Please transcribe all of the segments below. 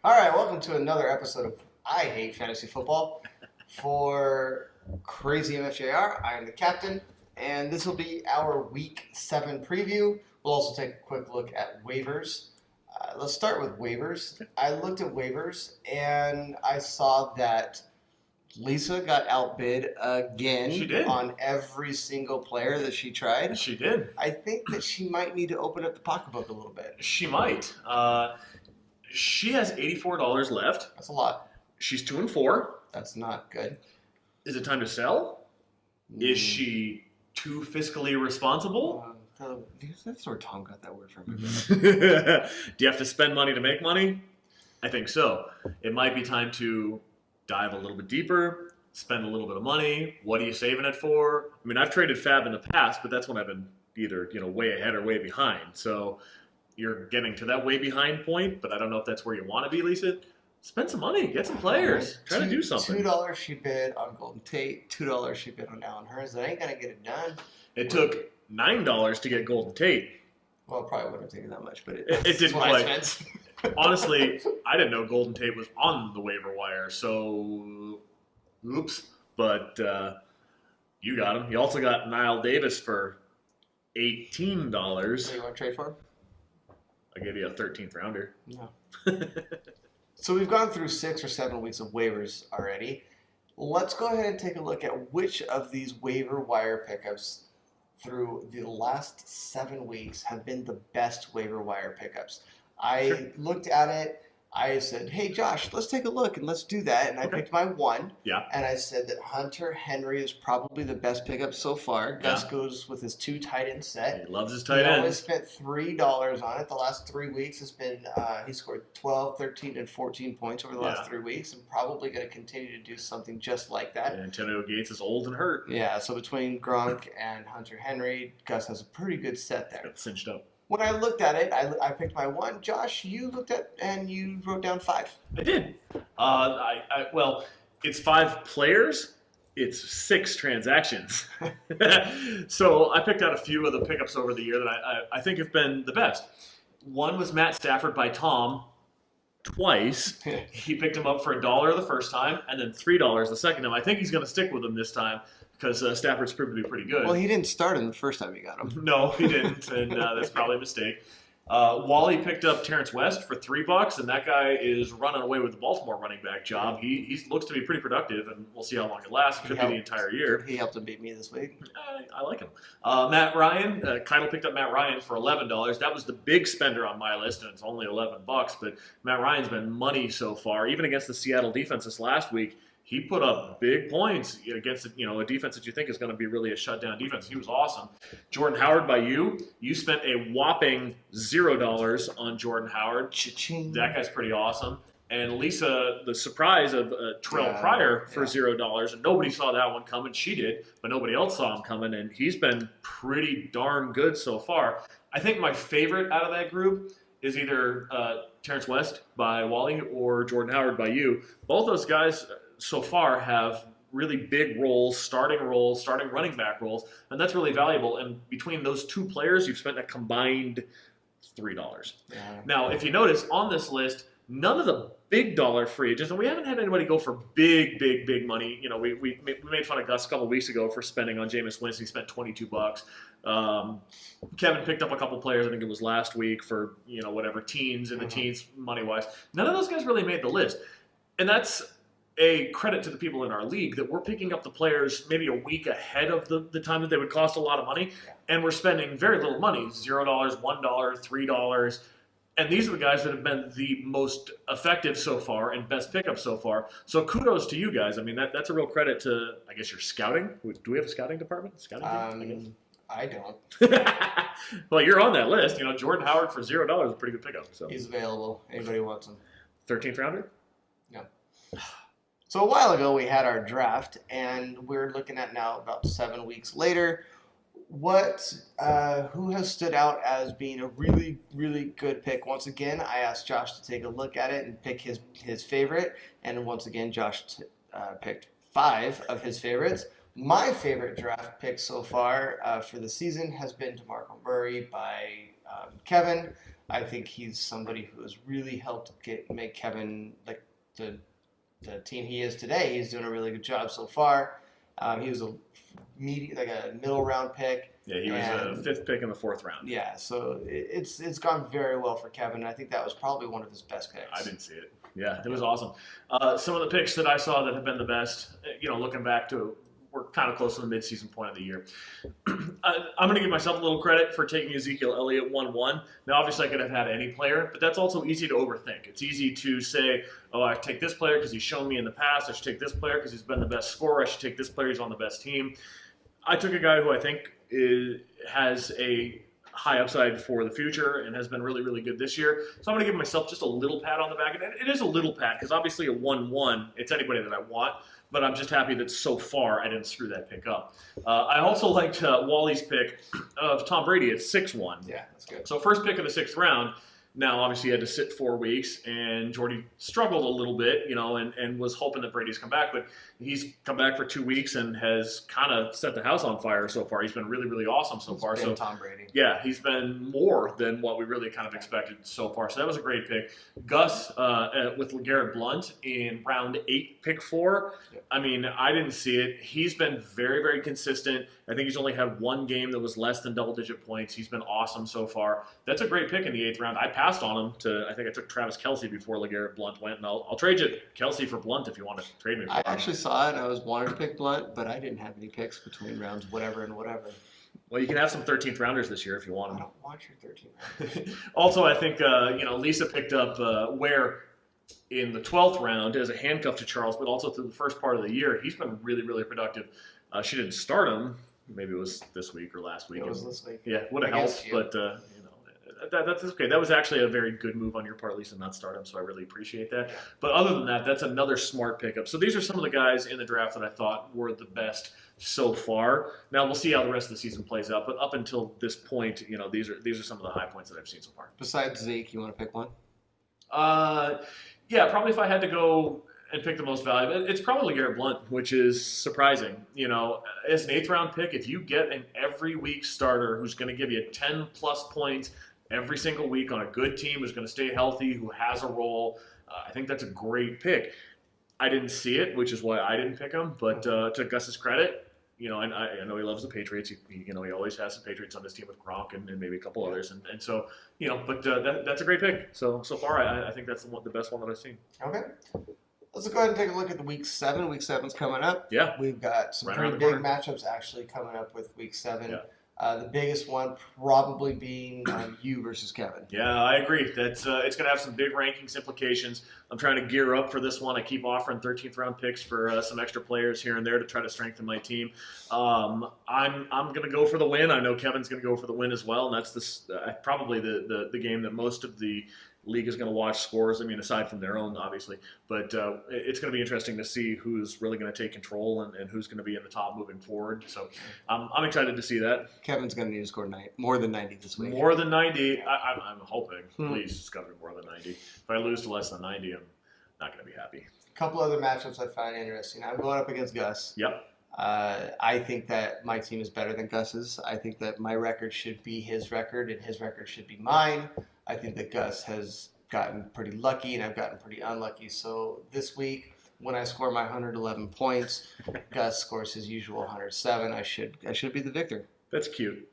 All right, welcome to another episode of I Hate Fantasy Football. For Crazy MFJR, I am the captain, and this will be our Week 7 preview. We'll also take a quick look at waivers. Let's start with waivers. I looked at waivers, and I saw that Lisa got outbid again. She did. On every single player that she tried. She did. I think that she might need to open up the pocketbook a little bit. She might. She has $84 left. That's a lot. She's 2-4. That's not good. Is it time to sell? Is she too fiscally responsible? That's where Tom got that word from. Do you have to spend money to make money? I think so. It might be time to dive a little bit deeper, spend a little bit of money. What are you saving it for? I mean, I've traded Fab in the past, but that's when I've been either way ahead or way behind. So you're getting to that way behind point, but I don't know if that's where you want to be, Lisa. Spend some money, get some players, try to do something. $2 she bid on Golden Tate, $2 she bid on Allen Hurns. That ain't gonna get it done. It took $9 to get Golden Tate. Well, it probably wouldn't have taken that much, but it didn't quite. Honestly, I didn't know Golden Tate was on the waiver wire, so oops. But you got him. You also got Niall Davis for $18. So you want to trade for him? I gave you a 13th rounder. No. So we've gone through 6 or 7 weeks of waivers already. Let's go ahead and take a look at which of these waiver wire pickups through the last 7 weeks have been the best waiver wire pickups. I looked at it. I said, hey, Josh, let's take a look and let's do that. And I picked my one. Yeah. And I said that Hunter Henry is probably the best pickup so far. Yeah. Gus goes with his 2 tight end set. He loves his tight He end. only spent $3 on it. The last 3 weeks has been, he scored 12, 13, and 14 points over the last 3 weeks, and probably going to continue to do something just like that. And Antonio Gates is old and hurt. Yeah, so between Gronk and Hunter Henry, Gus has a pretty good set there. Got cinched up. When I looked at it, I picked my one. Josh, you looked at and you wrote down 5. I did. Well, it's 5 players. It's 6 transactions. So I picked out a few of the pickups over the year that I think have been the best. One was Matt Stafford by Tom twice. He picked him up for $1 the first time and then $3 the second time. I think he's going to stick with him this time because Stafford's proved to be pretty good. Well, he didn't start him the first time you got him. No, he didn't, and that's probably a mistake. Wally picked up Terrence West for $3, and that guy is running away with the Baltimore running back job. He looks to be pretty productive, and we'll see how long it lasts. It could be the entire year. He helped him beat me this week. I like him. Matt Ryan, Keitel picked up Matt Ryan for $11. That was the big spender on my list, and it's only $11. But Matt Ryan's been money so far, even against the Seattle defense this last week. He put up big points against a defense that you think is going to be really a shutdown defense. He was awesome. Jordan Howard by you. You spent a whopping $0 on Jordan Howard. Cha-ching. That guy's pretty awesome. And Lisa, the surprise of Terrell Pryor for $0, and nobody saw that one coming. She did, but nobody else saw him coming, and he's been pretty darn good so far. I think my favorite out of that group is either Terrence West by Wally or Jordan Howard by you. Both those guys so far have really big roles, starting running back roles, and that's really valuable. And between those 2 players, you've spent a combined $3. Yeah. Now, if you notice on this list, none of the big dollar free agents, and we haven't had anybody go for big money. We made fun of Gus a couple weeks ago for spending on Jameis Winston. He spent $22. Kevin picked up a couple players, I think it was last week, for teens in the teens money wise. None of those guys really made the list, and that's a credit to the people in our league that we're picking up the players maybe a week ahead of the time that they would cost a lot of money, and we're spending very little money, $0, $1, $3, and these are the guys that have been the most effective so far and best pickup so far. So kudos to you guys. I mean, that's a real credit to, I guess, your scouting. Do we have a scouting department? I don't. Well, you're on that list. Jordan Howard for $0 is a pretty good pickup. So he's available. Anybody wants him? 13th rounder? No. So a while ago, we had our draft, and we're looking at now about 7 weeks later. Who has stood out as being a really, really good pick? Once again, I asked Josh to take a look at it and pick his favorite, and once again, Josh picked 5 of his favorites. My favorite draft pick so far for the season has been DeMarco Murray by Kevin. I think he's somebody who has really helped make Kevin like the team he is today. He's doing a really good job so far. He was a middle round pick. Yeah, he was a 5th pick in the 4th round. Yeah, so it's gone very well for Kevin. And I think that was probably one of his best picks. I didn't see it. Yeah, it was awesome. Some of the picks that I saw that have been the best, looking back to, we're kind of close to the midseason point of the year. I'm going to give myself a little credit for taking Ezekiel Elliott 1-1. Now, obviously, I could have had any player, but that's also easy to overthink. It's easy to say, oh, I take this player because he's shown me in the past. I should take this player because he's been the best scorer. I should take this player. He's on the best team. I took a guy who I think has a high upside for the future and has been really, really good this year. So I'm going to give myself just a little pat on the back. And it is a little pat because obviously a 1-1, it's anybody that I want. But I'm just happy that so far I didn't screw that pick up. I also liked Wally's pick of Tom Brady at 6-1. Yeah, that's good. So first pick of the 6th round. Now, obviously, he had to sit 4 weeks, and Jordy struggled a little bit, and was hoping that Brady's come back. But he's come back for 2 weeks and has kind of set the house on fire so far. He's been really, really awesome so far. So Tom Brady. Yeah, he's been more than what we really kind of expected so far. So that was a great pick. Gus with LeGarrette Blount in round 8, pick 4. Yep. I mean, I didn't see it. He's been very, very consistent. I think he's only had 1 game that was less than double-digit points. He's been awesome so far. That's a great pick in the 8th round. I passed on him I think I took Travis Kelce before LeGarrette Blount went, and I'll trade you Kelce for Blount if you want to trade me for him. I actually saw it, and I was wanting to pick Blount, but I didn't have any picks between rounds whatever and whatever. Well, you can have some 13th rounders this year if you want them. I don't want your 13th rounders. Also, I think Lisa picked up Ware in the 12th round as a handcuff to Charles, but also through the first part of the year. He's been really, really productive. She didn't start him. Maybe it was this week or last week. It was this week. Yeah, would have helped, but that's okay. That was actually a very good move on your part, Lisa, not start him, so I really appreciate that. But other than that, that's another smart pickup. So these are some of the guys in the draft that I thought were the best so far. Now we'll see how the rest of the season plays out, but up until this point, these are some of the high points that I've seen so far. Besides Zeke, you want to pick one? Yeah, probably if I had to go and pick the most valuable, it's probably LeGarrette Blount, which is surprising. As an 8th round pick, if you get an every week starter who's going to give you 10 plus points every single week on a good team, who's going to stay healthy, who has a role, I think that's a great pick. I didn't see it, which is why I didn't pick him. But to Gus's credit, and I know he loves the Patriots. He always has the Patriots on his team with Gronk and maybe a couple others. And so, but that's a great pick. So far, I think that's the best one that I've seen. Okay. Let's go ahead and take a look at the Week 7. Week 7's coming up. Yeah. We've got some pretty big matchups actually coming up with Week 7. Yeah. The biggest one probably being you versus Kevin. Yeah, I agree. That's it's going to have some big rankings implications. I'm trying to gear up for this one. I keep offering 13th round picks for some extra players here and there to try to strengthen my team. I'm going to go for the win. I know Kevin's going to go for the win as well, and that's probably the game that most of the league is going to watch scores. I mean, aside from their own, obviously. But it's going to be interesting to see who's really going to take control and who's going to be in the top moving forward. So I'm excited to see that. Kevin's going to need to score more than 90 this week. More than 90. I'm hoping. Please, it's got to be more than 90. If I lose to less than 90, I'm not going to be happy. A couple other matchups I find interesting. I'm going up against Gus. Yep. I think that my team is better than Gus's. I think that my record should be his record, and his record should be mine. I think that Gus has gotten pretty lucky, and I've gotten pretty unlucky. So this week, when I score my 111 points, Gus scores his usual 107. I should be the victor. That's cute.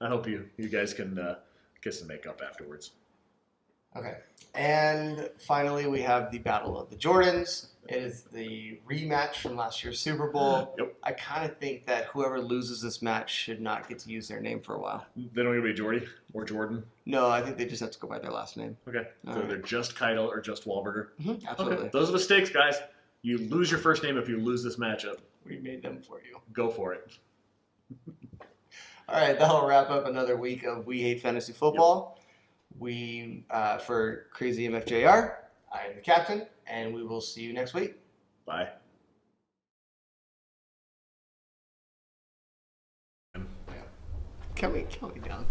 I hope you guys can kiss and make up afterwards. Okay. And finally, we have the Battle of the Jordans. It is the rematch from last year's Super Bowl. Yep. I kind of think that whoever loses this match should not get to use their name for a while. They don't get to be Jordy or Jordan? No, I think they just have to go by their last name. Okay. So they're just Keitel or just Wahlberger? Mm-hmm. Absolutely. Okay. Those are the stakes, guys. You lose your first name if you lose this matchup. We made them for you. Go for it. All right, that'll wrap up another week of We Hate Fantasy Football. Yep. We, for Crazy MFJR, I am the captain, and we will see you next week. Bye. Count me down.